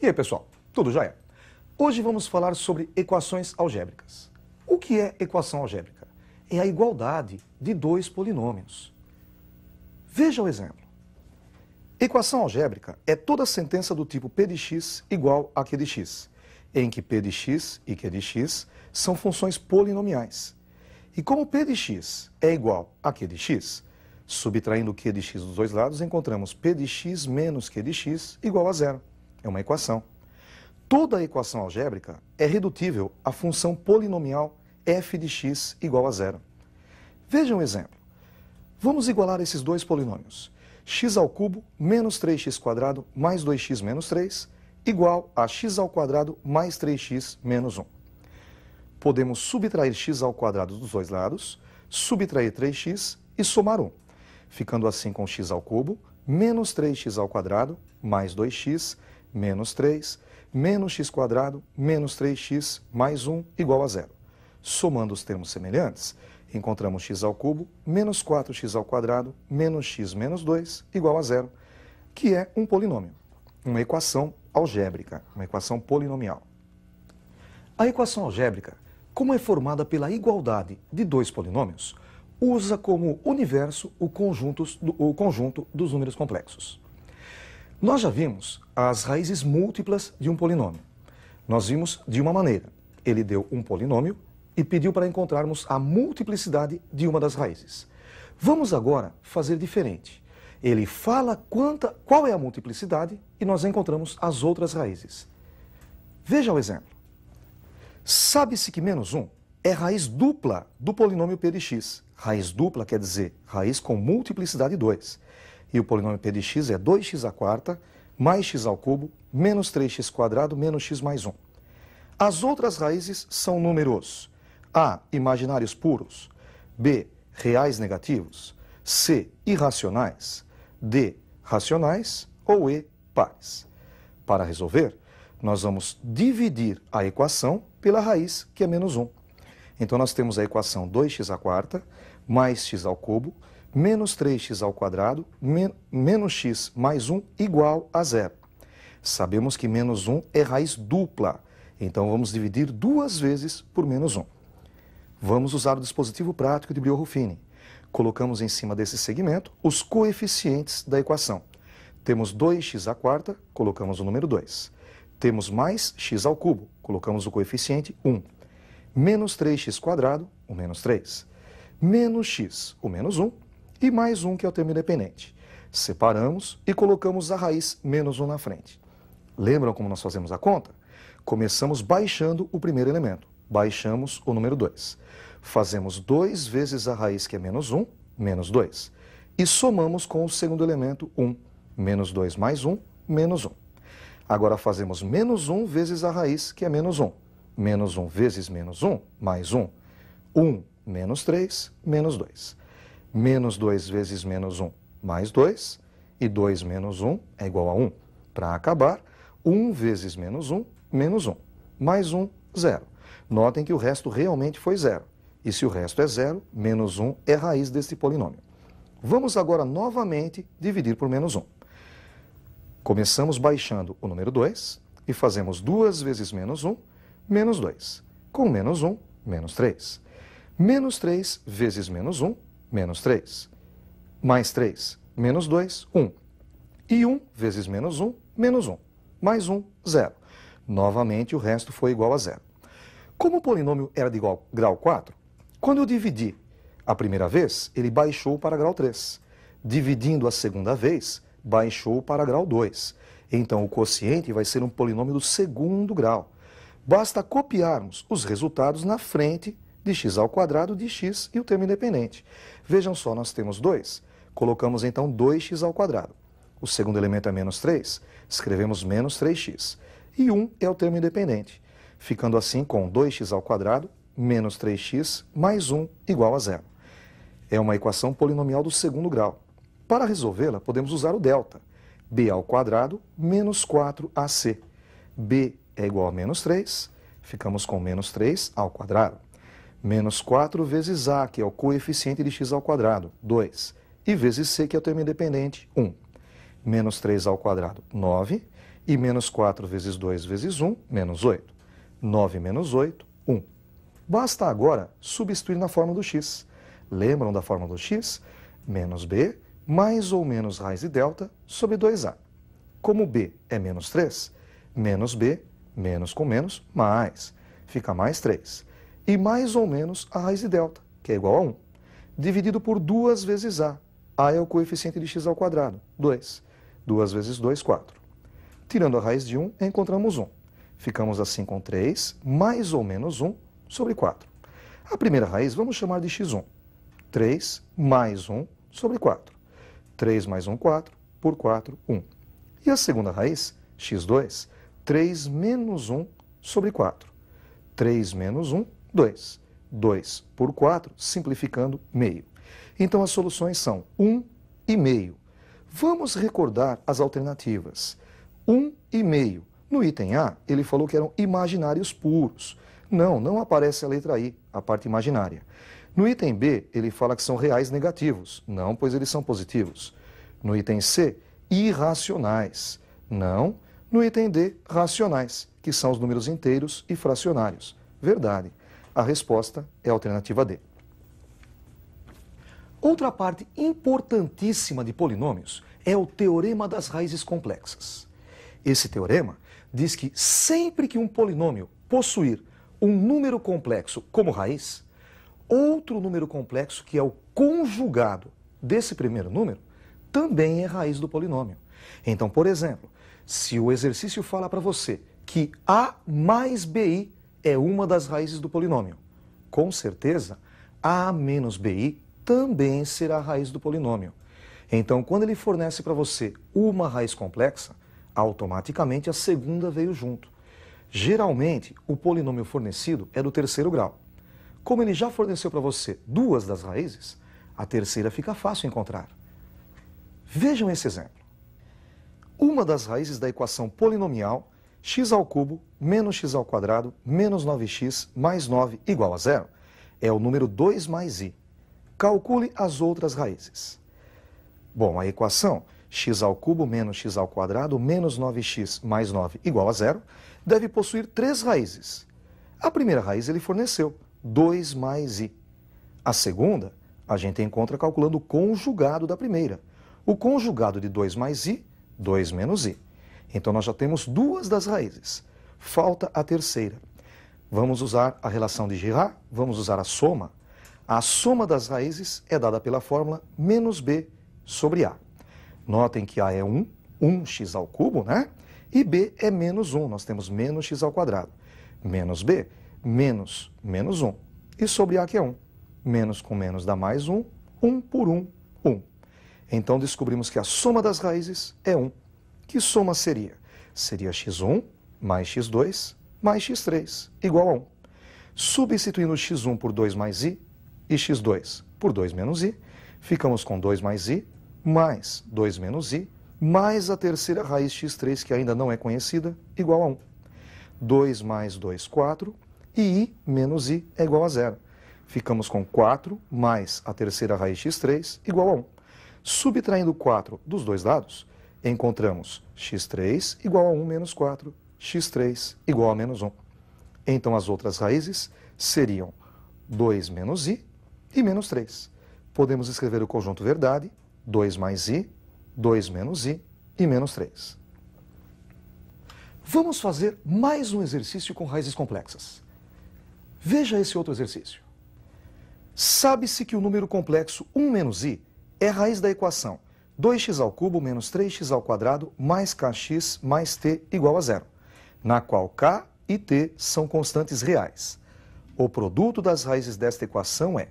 E aí, pessoal, tudo jóia? Hoje vamos falar sobre equações algébricas. O que é equação algébrica? É a igualdade de dois polinômios. Veja o exemplo. Equação algébrica é toda sentença do tipo P de x igual a Q de x, em que P de x e Q de x são funções polinomiais. E como P de x é igual a Q de x, subtraindo Q de x dos dois lados, encontramos P de x menos Q de x igual a zero. É uma equação. Toda equação algébrica é redutível à função polinomial f de x igual a zero. Veja um exemplo. Vamos igualar esses dois polinômios. X ao cubo menos 3x² mais 2x menos 3 igual a x ao quadrado mais 3x menos 1. Podemos subtrair x ao quadrado dos dois lados, subtrair 3x e somar 1, ficando assim com x ao cubo menos 3x ao quadrado mais 2x menos 3 menos x² menos 3x mais 1 igual a zero. Somando os termos semelhantes, encontramos x ao cubo menos 4x ao quadrado menos x menos 2 igual a zero, que é um polinômio, uma equação algébrica, uma equação polinomial. A equação algébrica, como é formada pela igualdade de dois polinômios, usa como universo o conjunto dos números complexos. Nós já vimos as raízes múltiplas de um polinômio. Nós vimos de uma maneira. Ele deu um polinômio e pediu para encontrarmos a multiplicidade de uma das raízes. Vamos agora fazer diferente. Ele fala qual é a multiplicidade e nós encontramos as outras raízes. Veja o exemplo. Sabe-se que menos 1 é raiz dupla do polinômio P de x. Raiz dupla quer dizer raiz com multiplicidade 2. E o polinômio P de x é 2x² mais x ao cubo menos 3x² menos x mais 1. As outras raízes são números A, imaginários puros, B, reais negativos, C, irracionais, D, racionais ou E, pares. Para resolver, nós vamos dividir a equação pela raiz, que é menos 1. Então, nós temos a equação 2x² mais x ao cubo menos 3x ao quadrado menos x mais 1 igual a zero. Sabemos que menos 1 é raiz dupla, então vamos dividir duas vezes por menos 1. Vamos usar o dispositivo prático de Brio-Ruffini. Colocamos em cima desse segmento os coeficientes da equação. Temos 2x², colocamos o número 2. Temos mais x ao cubo, colocamos o coeficiente 1. Menos 3x², o menos 3. Menos x, o menos 1. E mais 1, que é o termo independente. Separamos e colocamos a raiz menos 1 na frente. Lembram como nós fazemos a conta? Começamos baixando o primeiro elemento. Baixamos o número 2. Fazemos 2 vezes a raiz, que é menos 1, menos 2. E somamos com o segundo elemento, 1. Menos 2 mais 1, menos 1. Agora fazemos menos 1 vezes a raiz, que é menos 1. Menos 1 vezes menos 1, mais 1. 1 menos 3, menos 2. Menos 2 vezes menos 1, mais 2. E 2 menos 1 é igual a 1. Para acabar, 1 vezes menos 1, menos 1. Mais 1, 0. Notem que o resto realmente foi 0. E se o resto é 0, menos 1 é raiz deste polinômio. Vamos agora novamente dividir por menos 1. Começamos baixando o número 2 e fazemos 2 vezes menos 1, menos 2. Com menos 1, menos 3. Menos 3 vezes menos 1, menos 3. Mais 3, menos 2, 1. E 1 vezes menos 1, menos 1. Mais 1, 0. Novamente, o resto foi igual a 0. Como o polinômio era de grau 4, quando eu dividi a primeira vez, ele baixou para grau 3. Dividindo a segunda vez, baixou para grau 2. Então, o quociente vai ser um polinômio do segundo grau. Basta copiarmos os resultados na frente de x² de x e o termo independente. Vejam só, nós temos 2. Colocamos então 2x². O segundo elemento é menos 3, escrevemos menos 3x. E 1 é o termo independente, ficando assim com 2x² menos 3x mais 1 igual a zero. É uma equação polinomial do segundo grau. Para resolvê-la, podemos usar o delta. b² menos 4ac. b é igual a menos 3, ficamos com menos 3². Menos 4 vezes a, que é o coeficiente de x², 2. E vezes c, que é o termo independente, 1. Menos 3², 9. E menos 4 vezes 2 vezes 1, menos 8. 9 menos 8, 1. Basta agora substituir na fórmula do x. Lembram da fórmula do x? Menos b mais ou menos raiz de delta sobre 2a. Como b é menos 3, menos b, menos com menos, mais. Fica mais 3. E mais ou menos a raiz de delta, que é igual a 1. Dividido por 2 vezes a. A é o coeficiente de x ao quadrado, 2. 2 vezes 2, 4. Tirando a raiz de 1, encontramos 1. Ficamos assim com 3, mais ou menos 1, sobre 4. A primeira raiz vamos chamar de x1. 3 mais 1 sobre 4. 3 mais 1, 4, por 4, 1. E a segunda raiz, x2, 3 menos 1 sobre 4. 3 menos 1, 2. 2 por 4, simplificando, meio. Então as soluções são 1 e meio. Vamos recordar as alternativas. 1 e meio. No item A, ele falou que eram imaginários puros. Não aparece a letra I, a parte imaginária. No item B, ele fala que são reais negativos. Não, pois eles são positivos. No item C, irracionais. Não. No item D, racionais, que são os números inteiros e fracionários. Verdade. A resposta é a alternativa D. Outra parte importantíssima de polinômios é o teorema das raízes complexas. Esse teorema diz que sempre que um polinômio possuir um número complexo como raiz, outro número complexo, que é o conjugado desse primeiro número, também é raiz do polinômio. Então, por exemplo, se o exercício fala para você que A mais BI é uma das raízes do polinômio, com certeza, A menos BI também será a raiz do polinômio. Então, quando ele fornece para você uma raiz complexa, automaticamente a segunda veio junto. Geralmente, o polinômio fornecido é do terceiro grau. Como ele já forneceu para você duas das raízes, a terceira fica fácil encontrar. Vejam esse exemplo. Uma das raízes da equação polinomial x ao cubo menos x ao quadrado menos 9x mais 9 igual a zero é o número 2 mais i. Calcule as outras raízes. Bom, a equação x ao cubo menos x ao quadrado menos 9x mais 9 igual a zero deve possuir três raízes. A primeira raiz ele forneceu, 2 mais i. A segunda, a gente encontra calculando o conjugado da primeira. O conjugado de 2 mais i, 2 menos i. Então nós já temos duas das raízes. Falta a terceira. Vamos usar a relação de Girard, vamos usar a soma. A soma das raízes é dada pela fórmula menos b sobre a. Notem que a é 1, 1x ao cubo, né? E b é menos 1, nós temos menos x ao quadrado. Menos b, menos 1. E sobre a que é 1. Menos com menos dá mais 1, 1 por 1, 1. Então descobrimos que a soma das raízes é 1. Que soma seria? Seria x1 mais x2 mais x3 igual a 1. Substituindo x1 por 2 mais i e x2 por 2 menos i, ficamos com 2 mais i mais 2 menos i mais a terceira raiz x3, que ainda não é conhecida, igual a 1. 2 mais 2, 4, e i menos i é igual a 0. Ficamos com 4 mais a terceira raiz x3 igual a 1. Subtraindo 4 dos dois lados, encontramos x3 igual a 1 menos 4, x3 igual a menos 1. Então as outras raízes seriam 2 menos i e menos 3. Podemos escrever o conjunto verdade, 2 mais i, 2 menos i e menos 3. Vamos fazer mais um exercício com raízes complexas. Veja esse outro exercício. Sabe-se que o número complexo 1 menos i é a raiz da equação 2x ao cubo menos 3x ao quadrado mais kx mais t igual a 0, na qual k e t são constantes reais. O produto das raízes desta equação é: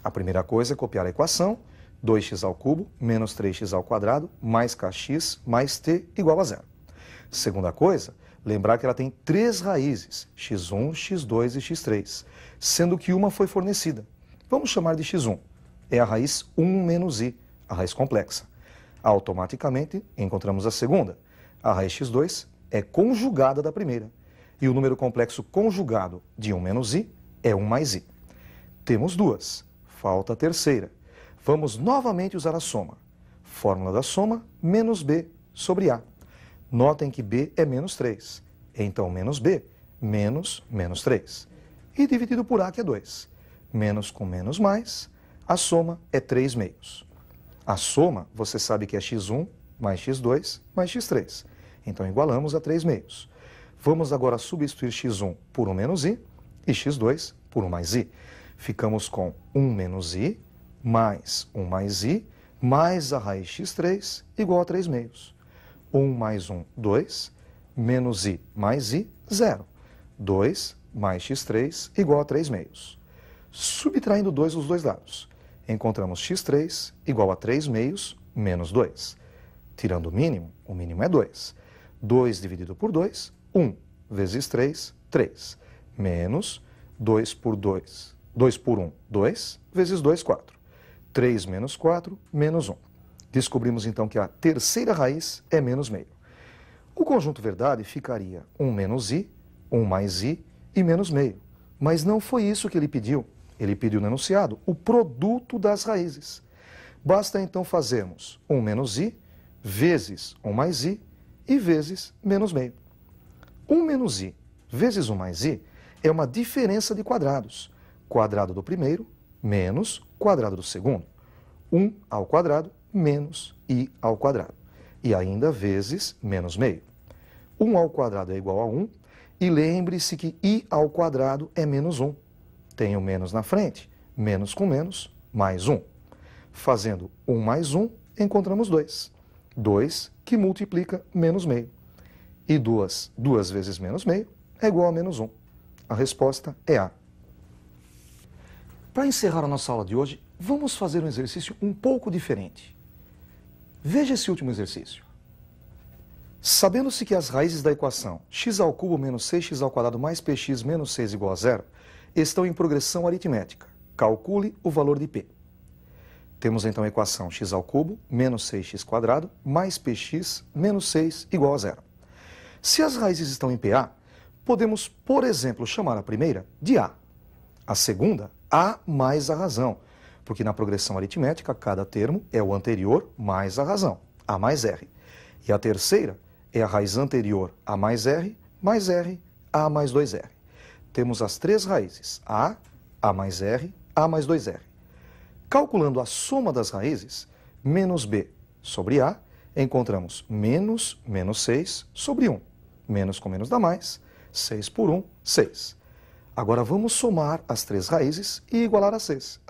a primeira coisa é copiar a equação, 2x ao cubo menos 3x ao quadrado mais kx mais t igual a 0. Segunda coisa, lembrar que ela tem três raízes, x1, x2 e x3, sendo que uma foi fornecida. Vamos chamar de x1. É a raiz 1 menos i, a raiz complexa. Automaticamente, encontramos a segunda. A raiz x2 é conjugada da primeira. E o número complexo conjugado de 1 menos i é 1 mais i. Temos duas. Falta a terceira. Vamos novamente usar a soma. Fórmula da soma, menos b sobre a. Notem que b é menos 3. Então, menos b, menos 3. E dividido por a, que é 2. Menos com menos mais, a soma é 3 meios. A soma, você sabe que é x1 mais x2 mais x3. Então, igualamos a 3 meios. Vamos agora substituir x1 por 1 menos i e x2 por 1 mais i. Ficamos com 1 menos i mais 1 mais i mais a raiz x3 igual a 3 meios. 1 mais 1, 2, menos i mais i, 0. 2 mais x3 igual a 3 meios. Subtraindo 2 dos dois lados, encontramos x3 igual a 3 meios menos 2. Tirando o mínimo é 2. 2 dividido por 2, 1 vezes 3, 3. Menos 2 por 2, 2 por 1, 2, vezes 2, 4. 3 menos 4, menos 1. Descobrimos então que a terceira raiz é menos meio. O conjunto verdade ficaria 1 menos i, 1 mais i e menos meio. Mas não foi isso que ele pediu. Ele pediu no enunciado o produto das raízes. Basta então fazermos 1 menos i vezes 1 mais i e vezes menos meio. 1 menos i vezes 1 mais i é uma diferença de quadrados. Quadrado do primeiro menos quadrado do segundo. 1 ao quadrado menos i ao quadrado. E ainda vezes menos meio. 1 ao quadrado é igual a 1. E lembre-se que i ao quadrado é menos 1. Tem o menos na frente. Menos com menos, mais 1. Fazendo 1 mais 1, encontramos 2. 2 que multiplica menos meio. E 2 vezes menos meio é igual a menos 1. A resposta é A. Para encerrar a nossa aula de hoje, vamos fazer um exercício um pouco diferente. Veja esse último exercício. Sabendo-se que as raízes da equação x ao cubo menos 6x ao quadrado mais px menos 6 igual a 0 estão em progressão aritmética, calcule o valor de p. Temos então a equação x ao cubo menos 6x quadrado mais px menos 6 igual a 0. Se as raízes estão em PA, podemos, por exemplo, chamar a primeira de A. A segunda, A mais a razão, porque na progressão aritmética, cada termo é o anterior mais a razão, A mais R. E a terceira é a raiz anterior, A mais R, A mais 2R. Temos as três raízes, A mais R, A mais 2R. Calculando a soma das raízes, menos B sobre A, encontramos menos 6 sobre 1. Menos com menos dá mais, 6 por 1, 6. Agora vamos somar as três raízes e igualar a 6.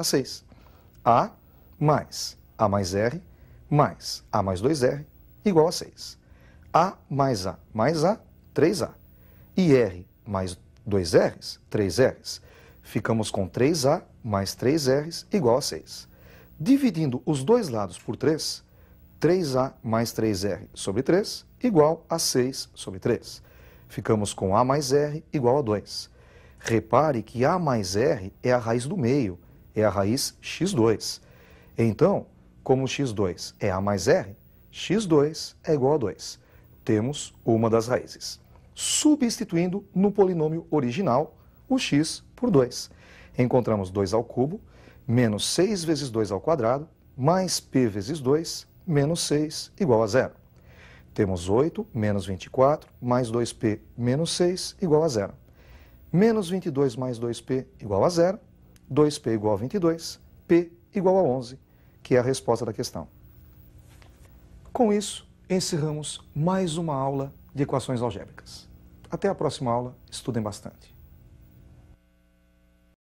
A mais R mais A mais 2R igual a 6. A, 3A. E R mais 2 R's, 3 R's. Ficamos com 3A mais 3 R's igual a 6. Dividindo os dois lados por 3, 3A mais 3R sobre 3 igual a 6 sobre 3. Ficamos com A mais R igual a 2. Repare que A mais R é a raiz do meio, é a raiz x2. Então, como x2 é A mais R, x2 é igual a 2. Temos uma das raízes. Substituindo no polinômio original o x por 2. Encontramos 2 ao cubo, menos 6 vezes 2 ao quadrado, mais p vezes 2, menos 6, igual a 0. Temos 8 menos 24, mais 2p menos 6, igual a 0. Menos 22 mais 2p igual a 0, 2p igual a 22, p igual a 11, que é a resposta da questão. Com isso, encerramos mais uma aula de equações algébricas. Até a próxima aula, estudem bastante.